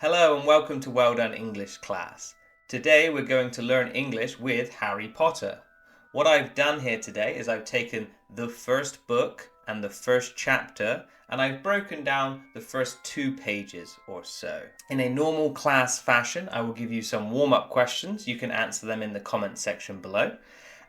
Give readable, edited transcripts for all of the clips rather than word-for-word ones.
Hello and welcome to Well Done English class. Today we're going to learn English with Harry Potter. What I've done here today is I've taken the first book and the first chapter and I've broken down the first 2 pages or so. In a normal class fashion, I will give you some warm-up questions. You can answer them in the comment section below.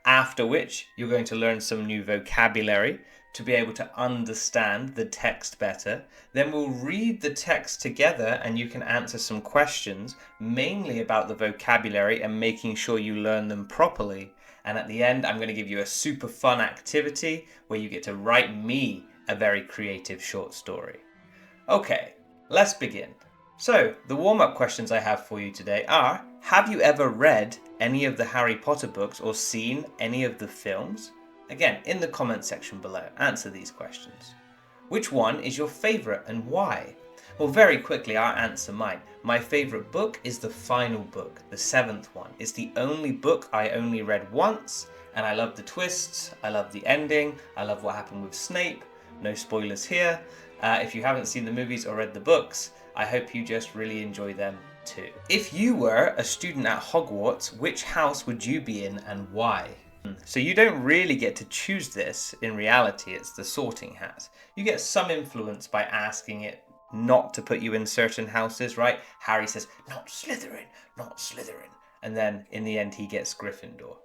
After which, you're going to learn some new vocabulary to be able to understand the text better. Then we'll read the text together and you can answer some questions, mainly about the vocabulary and making sure you learn them properly. And at the end, I'm going to give you a super fun activity where you get to write me a very creative short story. Okay, let's begin. So, the warm-up questions I have for you today are, have you ever read any of the Harry Potter books or seen any of the films? Again, in the comment section below, answer these questions. Which one is your favourite and why? Well, very quickly, I'll answer mine. My favourite book is the final book, the 7th one. It's the only book I only read once, and I love the twists, I love the ending, I love what happened with Snape. No spoilers here. If you haven't seen the movies or read the books, I hope you just really enjoy them too. If you were a student at Hogwarts, which house would you be in and why? So you don't really get to choose this. In reality, it's the sorting hat. You get some influence by asking it not to put you in certain houses, right? Harry says, not Slytherin, not Slytherin. And then in the end, he gets Gryffindor.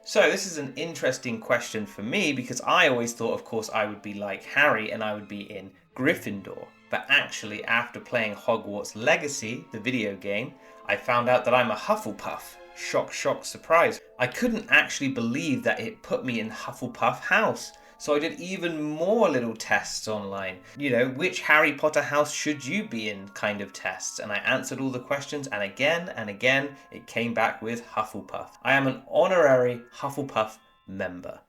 So this is an interesting question for me because I always thought, of course, I would be like Harry and I would be in Gryffindor. But actually, after playing Hogwarts Legacy, the video game, I found out that I'm a Hufflepuff. Shock, shock, surprise. I couldn't actually believe that it put me in Hufflepuff house. So I did even more little tests online. You know, which Harry Potter house should you be in kind of tests. And I answered all the questions and again, it came back with Hufflepuff. I am an honorary Hufflepuff member.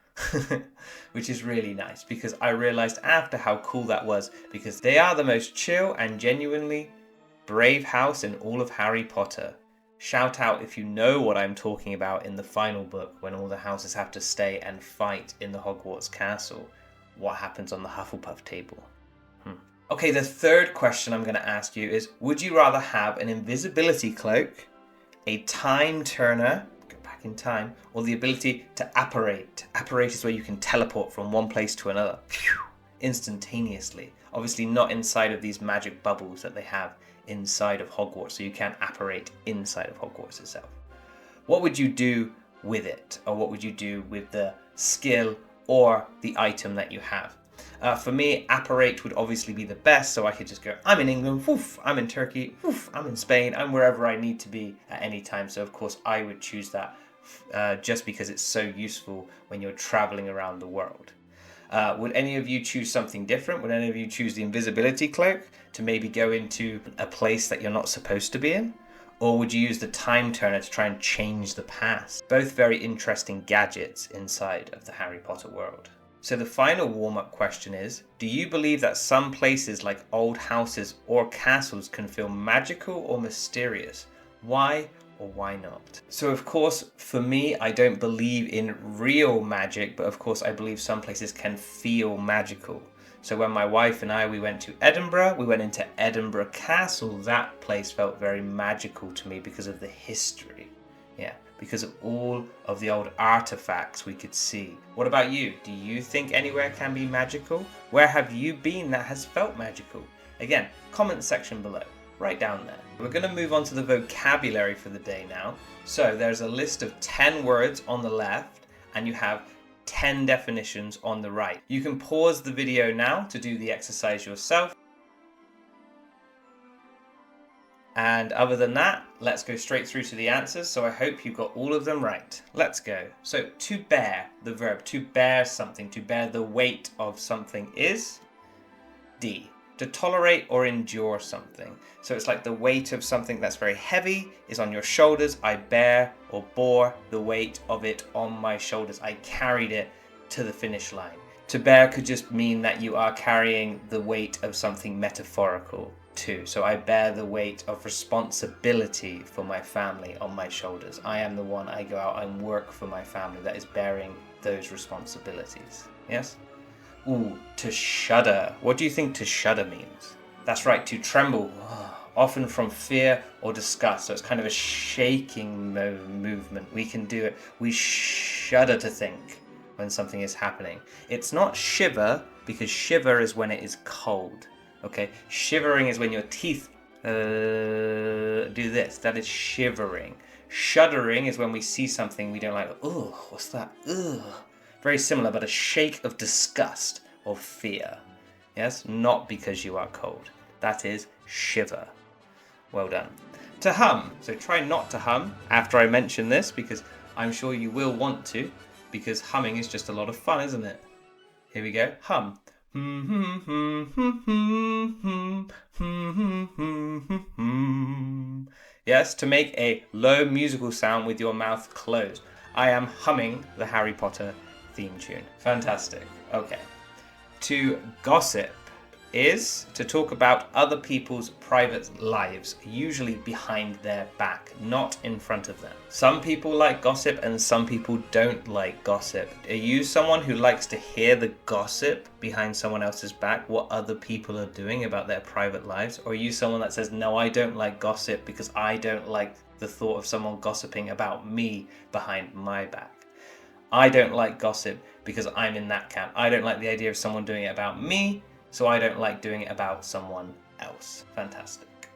Which is really nice because I realized after how cool that was because they are the most chill and genuinely brave house in all of Harry Potter. Shout out if you know what I'm talking about in the final book when all the houses have to stay and fight in the Hogwarts castle. What happens on the Hufflepuff table? Okay, the third question I'm going to ask you is, would you rather have an invisibility cloak, a time turner, go back in time, or the ability to apparate? Apparate is where you can teleport from one place to another, instantaneously. Obviously not inside of these magic bubbles that they have inside of Hogwarts, so you can't apparate inside of Hogwarts itself. What would you do with it? Or what would you do with the skill or the item that you have? For me, apparate would obviously be the best, so I could just go, I'm in England, woof, I'm in Turkey, woof, I'm in Spain, I'm wherever I need to be at any time. So of course I would choose that just because it's so useful when you're traveling around the world. Would any of you choose something different? Would any of you choose the invisibility cloak to maybe go into a place that you're not supposed to be in? Or would you use the time turner to try and change the past? Both very interesting gadgets inside of the Harry Potter world. So the final warm-up question is, do you believe that some places like old houses or castles can feel magical or mysterious? Why or why not? So of course, for me, I don't believe in real magic, but of course I believe some places can feel magical. So when my wife and we went to Edinburgh, we went into Edinburgh Castle. That place felt very magical to me because of the history. Yeah, because of all of the old artifacts we could see. What about you? Do you think anywhere can be magical? Where have you been that has felt magical? Again, comment section below. Right down there. We're going to move on to the vocabulary for the day now. So there's a list of 10 words on the left and you have 10 definitions on the right. You can pause the video now to do the exercise yourself. And other than that, let's go straight through to the answers. So I hope you got all of them right. Let's go. So to bear, the verb to bear something, to bear the weight of something is D. To tolerate or endure something. So it's like the weight of something that's very heavy is on your shoulders. I bear or bore the weight of it on my shoulders. I carried it to the finish line. To bear could just mean that you are carrying the weight of something metaphorical too. So I bear the weight of responsibility for my family on my shoulders. I am the one, I go out and work for my family that is bearing those responsibilities. Yes? Ooh, to shudder. What do you think to shudder means? That's right, to tremble. often from fear or disgust. So it's kind of a shaking movement. We can do it. We shudder to think when something is happening. It's not shiver, because shiver is when it is cold. Okay, shivering is when your teeth do this. That is shivering. Shuddering is when we see something we don't like. Ugh, what's that? Ugh. Very similar, but a shake of disgust or fear. Yes, not because you are cold. That is shiver. Well done. To hum. So try not to hum after I mention this, because I'm sure you will want to, because humming is just a lot of fun, isn't it? Here we go. Hum. Yes, to make a low musical sound with your mouth closed. I am humming the Harry Potter theme tune. Fantastic. Okay. To gossip is to talk about other people's private lives, usually behind their back, not in front of them. Some people like gossip and some people don't like gossip. Are you someone who likes to hear the gossip behind someone else's back, what other people are doing about their private lives? Or are you someone that says, no, I don't like gossip because I don't like the thought of someone gossiping about me behind my back? I don't like gossip because I'm in that camp. I don't like the idea of someone doing it about me, so I don't like doing it about someone else. Fantastic.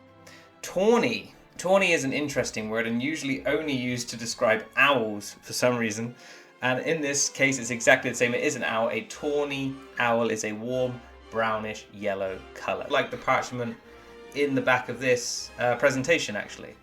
Tawny. Tawny is an interesting word and usually only used to describe owls for some reason. And in this case, it's exactly the same. It is an owl. A tawny owl is a warm, brownish yellow color. Like the parchment in the back of this presentation, actually.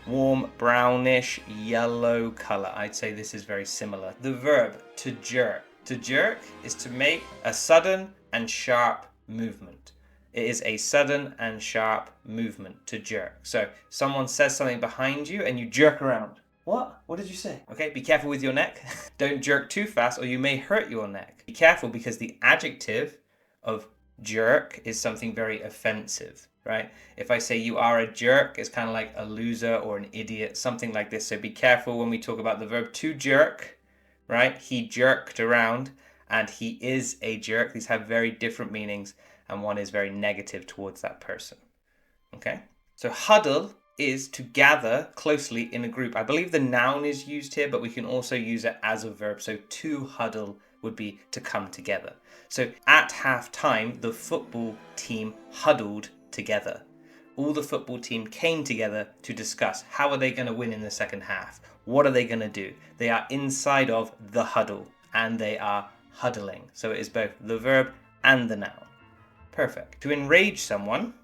Warm, brownish, yellow color. I'd say this is very similar. The verb to jerk. To jerk is to make a sudden and sharp movement. It is a sudden and sharp movement to jerk. So someone says something behind you and you jerk around. What? What did you say? Okay, be careful with your neck. Don't jerk too fast or you may hurt your neck. Be careful because the adjective of jerk is something very offensive, right? If I say you are a jerk, it's kind of like a loser or an idiot, something like this. So be careful when we talk about the verb to jerk, right? He jerked around and he is a jerk. These have very different meanings and one is very negative towards that person. Okay? So huddle is to gather closely in a group. I believe the noun is used here, but we can also use it as a verb. So to huddle would be to come together. So at half time, the football team huddled together. All the football team came together to discuss how are they going to win in the second half? What are they going to do? They are inside of the huddle and they are huddling. So it is both the verb and the noun. Perfect. To enrage someone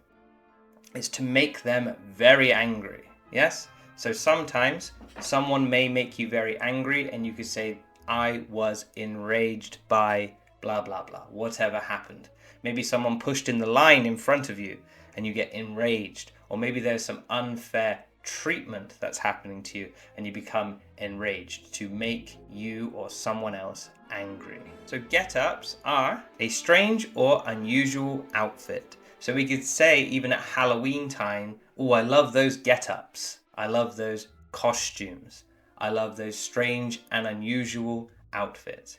is to make them very angry. Yes? So sometimes someone may make you very angry and you could say, I was enraged by blah, blah, blah. Whatever happened. Maybe someone pushed in the line in front of you and you get enraged. Or maybe there's some unfair treatment that's happening to you and you become enraged, to make you or someone else angry. So get-ups are a strange or unusual outfit. So we could say even at Halloween time, oh, I love those get-ups. I love those costumes. I love those strange and unusual outfits.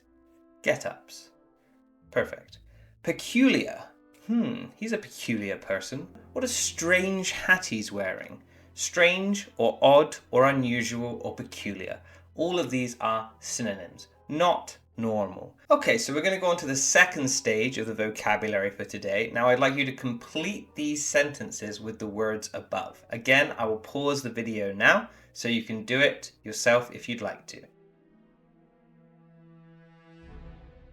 Get-ups. Perfect. Peculiar. He's a peculiar person. What a strange hat he's wearing. Strange or odd or unusual or peculiar. All of these are synonyms, not normal. Okay, so we're going to go on to the second stage of the vocabulary for today. Now I'd like you to complete these sentences with the words above. Again, I will pause the video now so you can do it yourself if you'd like to.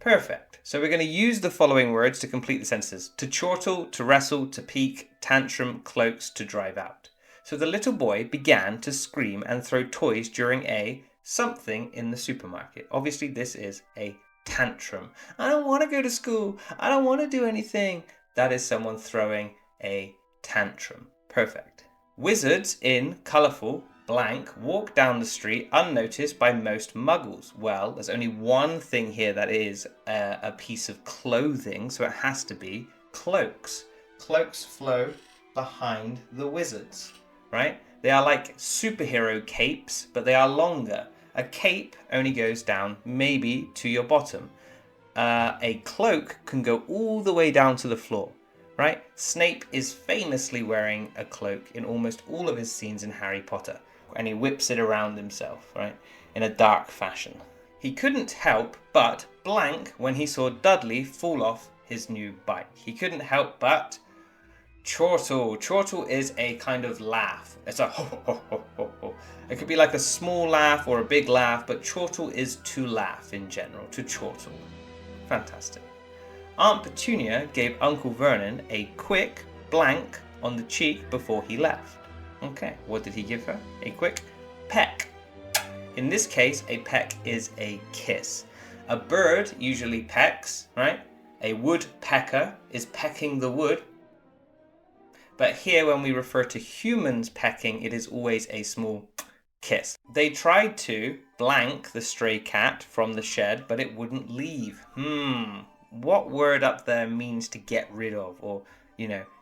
Perfect. So we're going to use the following words to complete the sentences. To chortle, to wrestle, to peek, tantrum, cloaks, to drive out. So the little boy began to scream and throw toys during a something in the supermarket. Obviously, this is a tantrum. I don't want to go to school. I don't want to do anything. That is someone throwing a tantrum. Perfect. Wizards in colourful blank walk down the street unnoticed by most muggles. Well, there's only one thing here that is a piece of clothing, so it has to be cloaks. Cloaks flow behind the wizards, right? They are like superhero capes, but they are longer. A cape only goes down maybe to your bottom. A cloak can go all the way down to the floor, right? Snape is famously wearing a cloak in almost all of his scenes in Harry Potter, and he whips it around himself, right, in a dark fashion. He couldn't help but blank when he saw Dudley fall off his new bike. He couldn't help but chortle. Chortle is a kind of laugh. It's a ho ho ho ho ho. It could be like a small laugh or a big laugh, but chortle is to laugh in general, to chortle. Fantastic. Aunt Petunia gave Uncle Vernon a quick blank on the cheek before he left. Okay, what did he give her? A quick peck. In this case, a peck is a kiss. A bird usually pecks, right? A woodpecker is pecking the wood. But here, when we refer to humans pecking, it is always a small kiss. They tried to blank the stray cat from the shed, but it wouldn't leave. What word up there means to get rid of, or,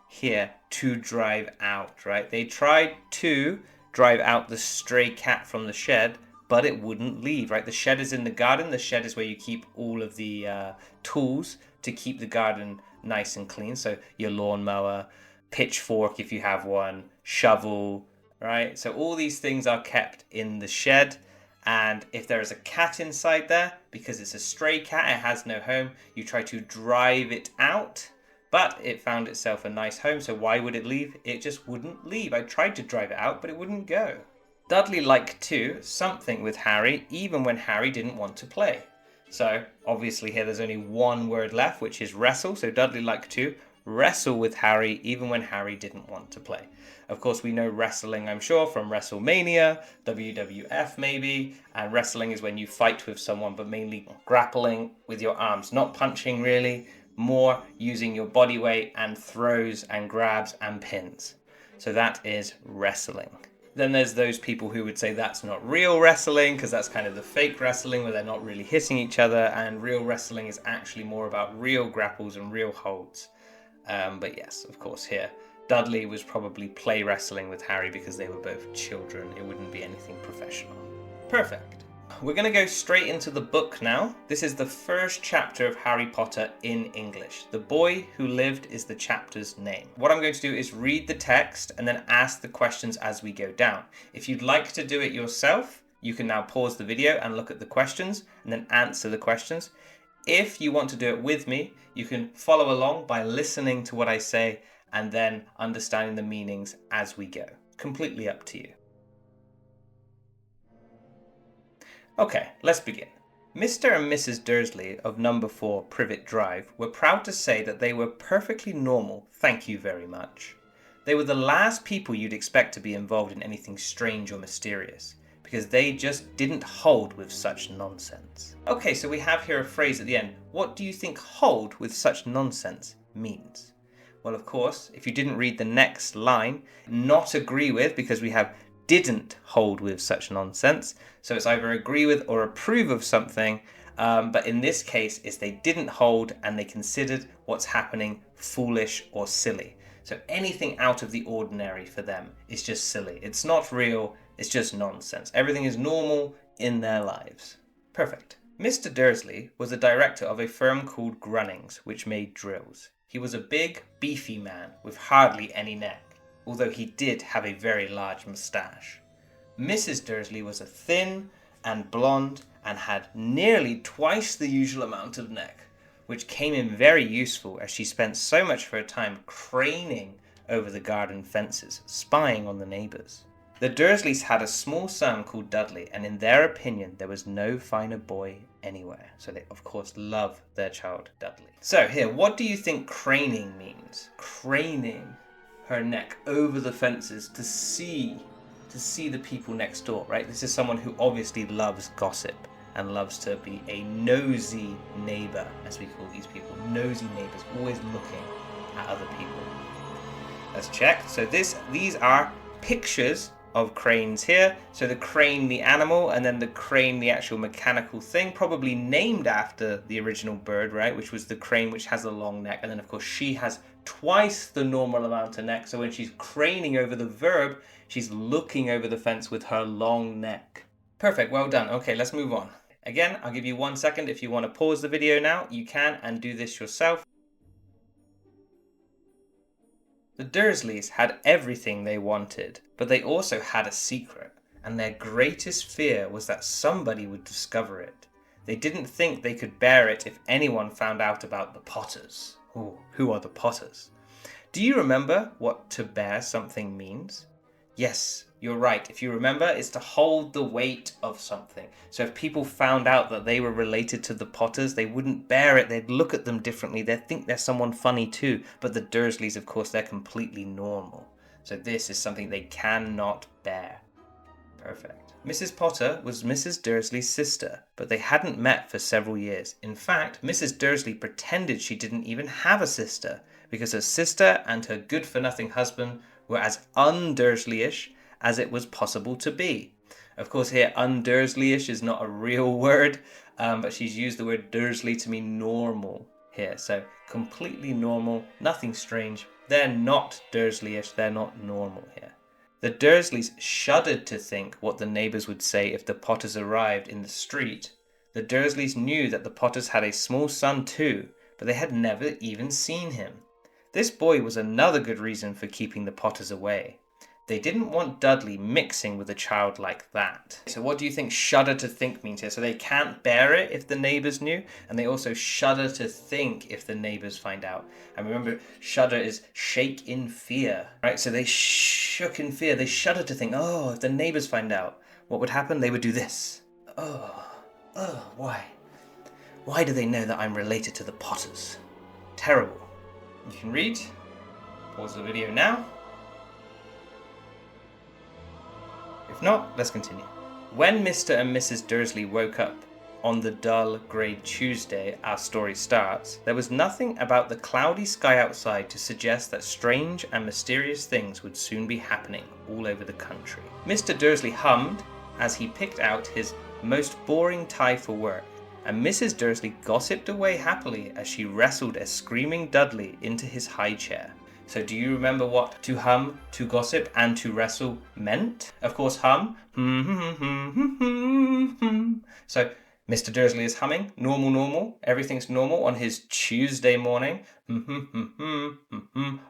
here, to drive out, right? They tried to drive out the stray cat from the shed, but it wouldn't leave, right? The shed is in the garden. The shed is where you keep all of the tools to keep the garden nice and clean. So your lawnmower, pitchfork if you have one, shovel, right? So all these things are kept in the shed. And if there is a cat inside there, because it's a stray cat, it has no home, you try to drive it out, but it found itself a nice home. So why would it leave? It just wouldn't leave. I tried to drive it out, but it wouldn't go. Dudley liked to something with Harry, even when Harry didn't want to play. So obviously here there's only one word left, which is wrestle. So Dudley liked to wrestle with Harry, even when Harry didn't want to play. Of course, we know wrestling, I'm sure, from WrestleMania, WWF maybe, and wrestling is when you fight with someone, but mainly grappling with your arms, not punching really, more using your body weight and throws and grabs and pins. So that is wrestling. Then there's those people who would say that's not real wrestling, because that's kind of the fake wrestling where they're not really hitting each other, and real wrestling is actually more about real grapples and real holds. But yes, of course, here, Dudley was probably play wrestling with Harry because they were both children. It wouldn't be anything professional. Perfect. We're going to go straight into the book now. This is the first chapter of Harry Potter in English. The Boy Who Lived is the chapter's name. What I'm going to do is read the text and then ask the questions as we go down. If you'd like to do it yourself, you can now pause the video and look at the questions and then answer the questions. If you want to do it with me, you can follow along by listening to what I say and then understanding the meanings as we go. Completely up to you. Okay, let's begin. Mr. and Mrs. Dursley of number 4 Privet Drive were proud to say that they were perfectly normal, thank you very much. They were the last people you'd expect to be involved in anything strange or mysterious, because they just didn't hold with such nonsense. Okay, so we have here a phrase at the end. What do you think hold with such nonsense means? Well, of course, if you didn't read the next line, not agree with, because we have didn't hold with such nonsense. So it's either agree with or approve of something. But in this case, it's they didn't hold and they considered what's happening foolish or silly. So anything out of the ordinary for them is just silly. It's not real. It's just nonsense. Everything is normal in their lives. Perfect. Mr. Dursley was the director of a firm called Grunnings, which made drills. He was a big, beefy man with hardly any neck, although he did have a very large moustache. Mrs. Dursley was a thin and blonde and had nearly twice the usual amount of neck, which came in very useful as she spent so much of her time craning over the garden fences, spying on the neighbours. The Dursleys had a small son called Dudley, and in their opinion there was no finer boy anywhere. So they of course love their child Dudley. So here, what do you think craning means? Craning her neck over the fences to see the people next door, right? This is someone who obviously loves gossip and loves to be a nosy neighbor, as we call these people. Nosy neighbors, always looking at other people. Let's check. So these are pictures of cranes here. So the crane, the animal, and then the crane, the actual mechanical thing, probably named after the original bird, right? Which was the crane, which has a long neck. And then of course she has twice the normal amount of neck. So when she's craning over the verb, she's looking over the fence with her long neck. Perfect, well done. Okay, let's move on. Again, I'll give you 1 second. If you want to pause the video now, you can and do this yourself. The Dursleys had everything they wanted, but they also had a secret, and their greatest fear was that somebody would discover it. They didn't think they could bear it if anyone found out about the Potters. Ooh, who are the Potters? Do you remember what to bear something means? Yes, you're right. If you remember, it's to hold the weight of something. So if people found out that they were related to the Potters, they wouldn't bear it. They'd look at them differently. They'd think they're someone funny too. But the Dursleys, of course, they're completely normal. So this is something they cannot bear. Perfect. Mrs. Potter was Mrs. Dursley's sister, but they hadn't met for several years. In fact, Mrs. Dursley pretended she didn't even have a sister, because her sister and her good-for-nothing husband were as un-Dursleyish as it was possible to be. Of course, here, un-Dursleyish is not a real word, but she's used the word Dursley to mean normal here. So, completely normal, nothing strange. They're not Dursleyish, they're not normal here. The Dursleys shuddered to think what the neighbours would say if the Potters arrived in the street. The Dursleys knew that the Potters had a small son too, but they had never even seen him. This boy was another good reason for keeping the Potters away. They didn't want Dudley mixing with a child like that. So what do you think shudder to think means here? So they can't bear it if the neighbours knew, and they also shudder to think if the neighbours find out. And remember, shudder is shake in fear, right? So they shook in fear. They shuddered to think, oh, if the neighbours find out, what would happen? They would do this. Why? Why do they know that I'm related to the Potters? Terrible. You can read. Pause the video now. If not, let's continue. When Mr. and Mrs. Dursley woke up on the dull, grey Tuesday our story starts, there was nothing about the cloudy sky outside to suggest that strange and mysterious things would soon be happening all over the country. Mr. Dursley hummed as he picked out his most boring tie for work, and Mrs. Dursley gossiped away happily as she wrestled a screaming Dudley into his high chair. So do you remember what to hum, to gossip, and to wrestle meant? Of course, hum. So Mr. Dursley is humming, normal, everything's normal on his Tuesday morning.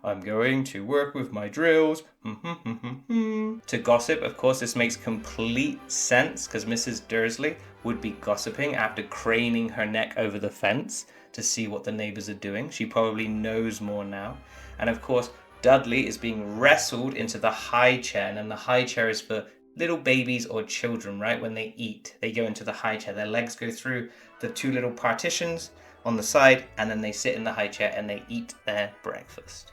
I'm going to work with my drills. To gossip, of course, this makes complete sense because Mrs. Dursley would be gossiping after craning her neck over the fence to see what the neighbours are doing. She probably knows more now. And of course, Dudley is being wrestled into the high chair, and the high chair is for little babies or children, right? When they eat, they go into the high chair. Their legs go through the two little partitions on the side, and then they sit in the high chair and they eat their breakfast.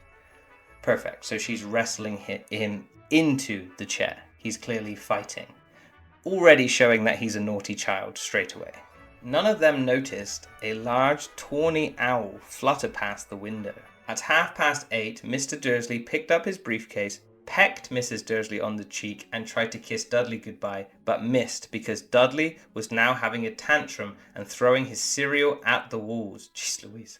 Perfect. So she's wrestling him into the chair. He's clearly fighting, already showing that he's a naughty child straight away. None of them noticed a large tawny owl flutter past the window. At 8:30, Mr. Dursley picked up his briefcase, pecked Mrs. Dursley on the cheek, and tried to kiss Dudley goodbye, but missed because Dudley was now having a tantrum and throwing his cereal at the walls. Jeez Louise,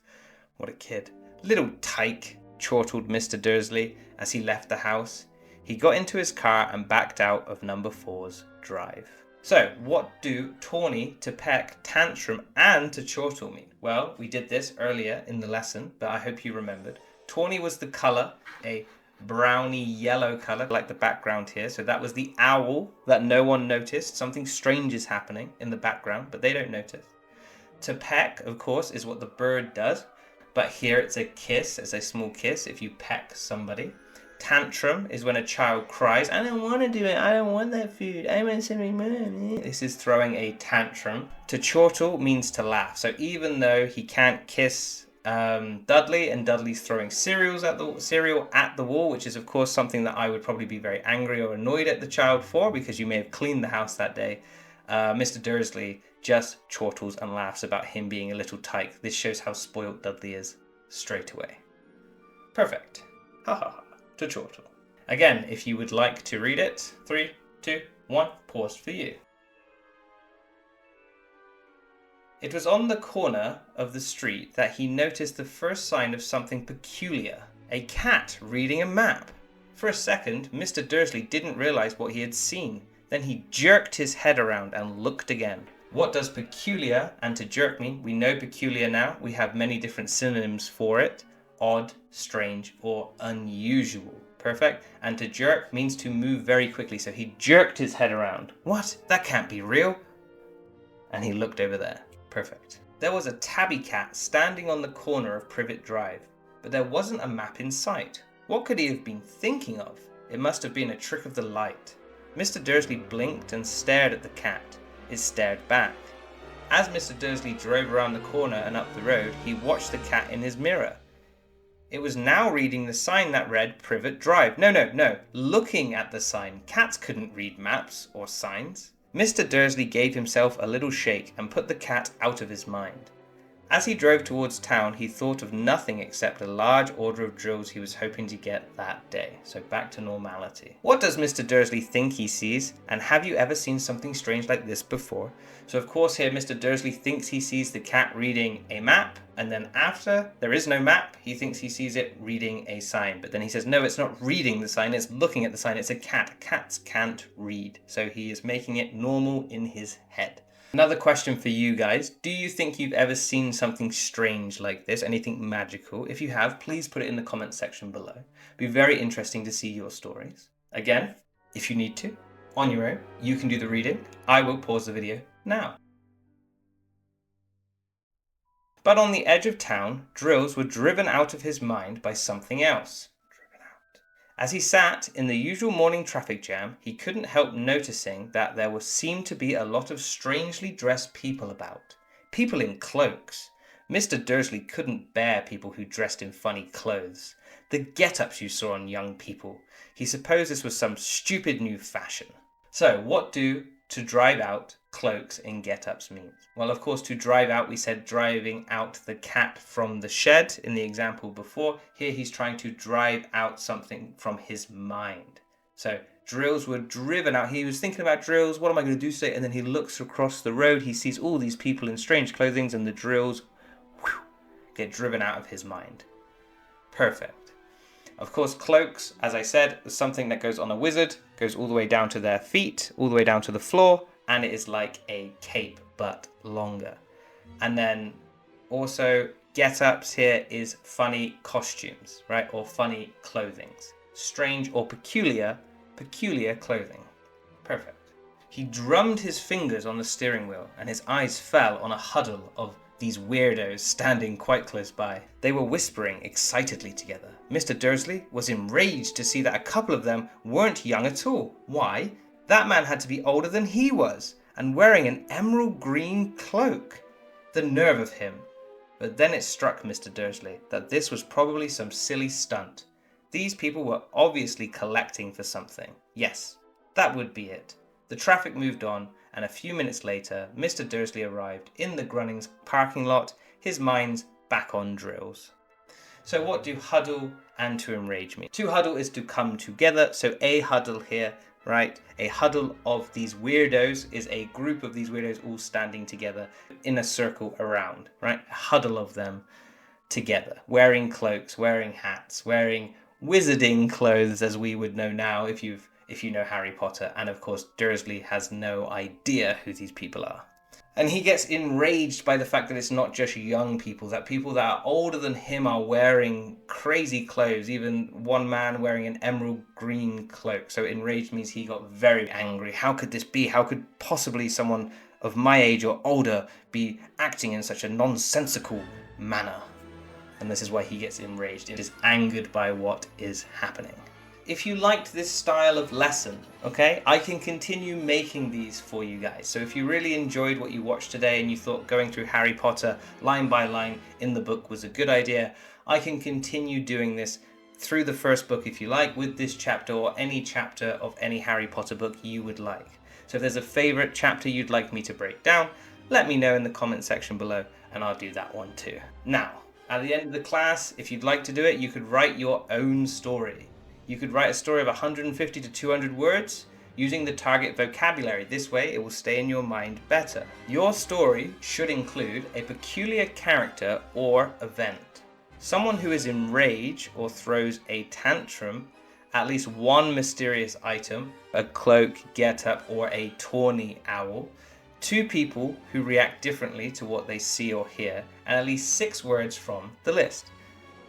what a kid. Little tyke, chortled Mr. Dursley as he left the house. He got into his car and backed out of number 4's drive. So, what do tawny, to peck, tantrum, and to chortle mean? Well, we did this earlier in the lesson, but I hope you remembered. Tawny was the colour, a browny yellow colour, like the background here. So that was the owl that no one noticed. Something strange is happening in the background, but they don't notice. To peck, of course, is what the bird does, but here it's a kiss, it's a small kiss if you peck somebody. Tantrum is when a child cries, I don't want to do it, I don't want that food, I want something more. This is throwing a tantrum. To chortle means to laugh. So even though he can't kiss Dudley, and Dudley's throwing cereal at the wall, which is of course something that I would probably be very angry or annoyed at the child for, because you may have cleaned the house that day, Mr. Dursley just chortles and laughs about him being a little tyke. This shows how spoilt Dudley is straight away. Perfect. Ha ha ha. To chortle. Again, if you would like to read it, 3, 2, 1, pause for you. It was on the corner of the street that he noticed the first sign of something peculiar. A cat reading a map. For a second, Mr. Dursley didn't realize what he had seen. Then he jerked his head around and looked again. What does peculiar and to jerk mean? We know peculiar now. We have many different synonyms for it. odd, strange, or unusual. Perfect. And to jerk means to move very quickly. So he jerked his head around. What? That can't be real. And he looked over there. Perfect. There was a tabby cat standing on the corner of Privet Drive, but there wasn't a map in sight. What could he have been thinking of? It must have been a trick of the light. Mr. Dursley blinked and stared at the cat. It stared back. As Mr. Dursley drove around the corner and up the road, he watched the cat in his mirror. It was now reading the sign that read Privet Drive. No. Looking at the sign. Cats couldn't read maps or signs. Mr. Dursley gave himself a little shake and put the cat out of his mind. As he drove towards town, he thought of nothing except a large order of drills he was hoping to get that day. So back to normality. What does Mr. Dursley think he sees? And have you ever seen something strange like this before? So of course here Mr. Dursley thinks he sees the cat reading a map, and then after there is no map, he thinks he sees it reading a sign. But then he says, no, it's not reading the sign, it's looking at the sign. It's a cat. Cats can't read. So he is making it normal in his head. Another question for you guys. Do you think you've ever seen something strange like this? Anything magical? If you have, please put it in the comment section below. It'd be very interesting to see your stories. Again, if you need to, on your own, you can do the reading. I will pause the video now. But on the edge of town, drills were driven out of his mind by something else. As he sat in the usual morning traffic jam, he couldn't help noticing that there seemed to be a lot of strangely dressed people about. People in cloaks. Mr. Dursley couldn't bear people who dressed in funny clothes. The get-ups you saw on young people. He supposed this was some stupid new fashion. So, what do to drive out cloaks in get-ups means? Well, of course, to drive out, we said driving out the cat from the shed in the example before. Here he's trying to drive out something from his mind. So drills were driven out. He was thinking about drills. What am I going to do today? And then he looks across the road. He sees all these people in strange clothing, and the drills get driven out of his mind. Perfect. Of course, cloaks, as I said, is something that goes on a wizard, goes all the way down to their feet, all the way down to the floor, and it is like a cape, but longer. And then also get-ups here is funny costumes, right? Or funny clothings. Strange or peculiar clothing. Perfect. He drummed his fingers on the steering wheel and his eyes fell on a huddle of these weirdos standing quite close by. They were whispering excitedly together. Mr. Dursley was enraged to see that a couple of them weren't young at all. Why? That man had to be older than he was, and wearing an emerald green cloak. The nerve of him. But then it struck Mr. Dursley that this was probably some silly stunt. These people were obviously collecting for something. Yes, that would be it. The traffic moved on, and a few minutes later, Mr. Dursley arrived in the Grunnings parking lot, his mind's back on drills. So what do huddle and to enrage mean? To huddle is to come together, so a huddle here, right? A huddle of these weirdos is a group of these weirdos all standing together in a circle around, right? A huddle of them together, wearing cloaks, wearing hats, wearing wizarding clothes, as we would know now if you know Harry Potter. And of course, Dursley has no idea who these people are. And he gets enraged by the fact that it's not just young people, that people that are older than him are wearing crazy clothes, even one man wearing an emerald green cloak. So enraged means he got very angry. How could this be? How could possibly someone of my age or older be acting in such a nonsensical manner? And this is why he gets enraged. It is angered by what is happening. If you liked this style of lesson, okay, I can continue making these for you guys. So if you really enjoyed what you watched today and you thought going through Harry Potter line by line in the book was a good idea, I can continue doing this through the first book if you like, with this chapter or any chapter of any Harry Potter book you would like. So if there's a favorite chapter you'd like me to break down, let me know in the comment section below and I'll do that one too. Now, at the end of the class, if you'd like to do it, you could write your own story. You could write a story of 150 to 200 words using the target vocabulary. This way it will stay in your mind better. Your story should include a peculiar character or event. Someone who is enraged or throws a tantrum, at least one mysterious item, a cloak, get-up, or a tawny owl, 2 people who react differently to what they see or hear, and at least 6 words from the list.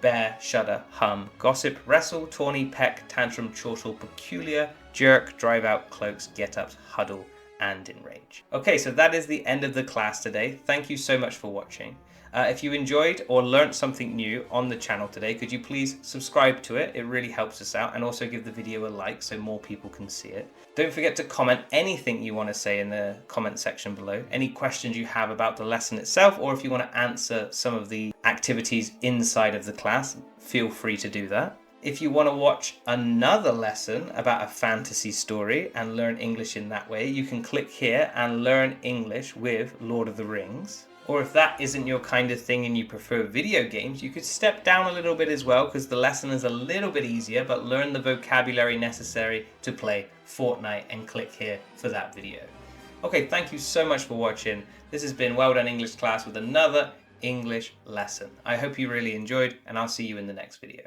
bear, shudder, hum, gossip, wrestle, tawny, peck, tantrum, chortle, peculiar, jerk, drive out, cloaks, get ups, huddle, and enrage. Okay, so that is the end of the class today. Thank you so much for watching. If you enjoyed or learnt something new on the channel today, could you please subscribe to it? It really helps us out, and also give the video a like so more people can see it. Don't forget to comment anything you want to say in the comment section below. Any questions you have about the lesson itself, or if you want to answer some of the activities inside of the class, feel free to do that. If you want to watch another lesson about a fantasy story and learn English in that way, you can click here and learn English with Lord of the Rings. Or if that isn't your kind of thing and you prefer video games, you could step down a little bit as well, because the lesson is a little bit easier, but learn the vocabulary necessary to play Fortnite, and click here for that video. Okay, thank you so much for watching. This has been Well Done English Class with another English lesson. I hope you really enjoyed, and I'll see you in the next video.